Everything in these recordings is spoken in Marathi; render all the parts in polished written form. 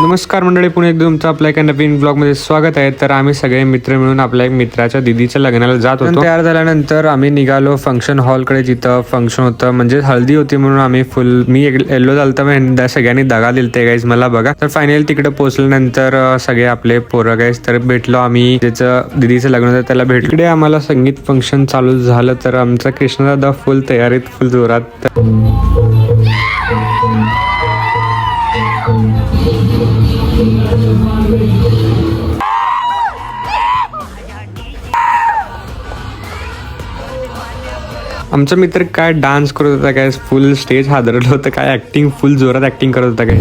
नमस्कार मंडळी, पुणे एकदा तुमचं आपल्या एका नवीन ब्लॉगमध्ये स्वागत आहे. तर आम्ही सगळे मित्र मिळून आपल्या एक मित्राच्या दीदीच्या लग्नाला जात होतो. तयार झाल्यानंतर आम्ही निघालो फंक्शन हॉलकडे, जिथं फंक्शन होतं, म्हणजे हळदी होती म्हणून आम्ही मी येल्लो झालतं, सगळ्यांनी दगा दिलते गाईज मला बघा. तर फायनली तिकडे पोहोचल्यानंतर सगळे आपले पोरं गाईज तर भेटलो आम्ही. ज्याचं दीदीचं लग्न होतं त्याला भेट. इकडे आम्हाला संगीत फंक्शन चालू झालं. तर आमचा कृष्णदादा फुल तयारीत, फुल जोरात. आमचा मित्र काय डान्स करत होता काय, फुल स्टेज हादरलं होतं काय, ऍक्टिंग फुल जोरात ऍक्टिंग करत होता काय.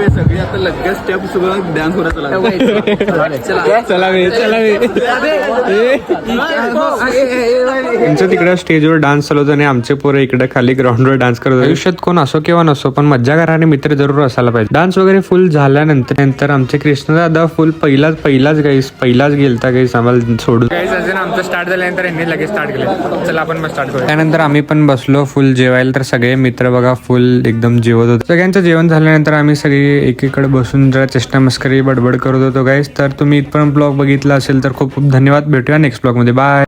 सगळी आता लगेच स्टेप सगळं डान्स त्यांचं तिकडे स्टेजवर डान्स चालू होता आणि आमचे पोरं इकडे खाली ग्राउंडवर डान्स करत होते. आयुष्यात कोण असो किंवा नसो, पण मज्जा करायला मित्र जरूर असायला पाहिजे. डान्स वगैरे फुल झाल्यानंतर आमचे कृष्णदादा फुल पहिलाच गेलता गाईस आम्हाला सोडून. आमचं स्टार्ट झाल्यानंतर यांनी लगेच स्टार्ट केलं. चला आपण मग स्टार्ट करू. त्यानंतर आम्ही पण बसलो फुल जेवायला. तर सगळे मित्र बघा फुल एकदम जेवत होते. सगळ्यांचं जेवण झाल्यानंतर आम्ही सगळे एकीकडे बसून जरा चेष्टा मस्करी बडबड करत होतो गाईस. तर तुम्ही इथपर्यंत ब्लॉग बघितला असेल तर खूप खूप धन्यवाद. भेटूया नेक्स्ट ब्लॉग मध्ये. बाय.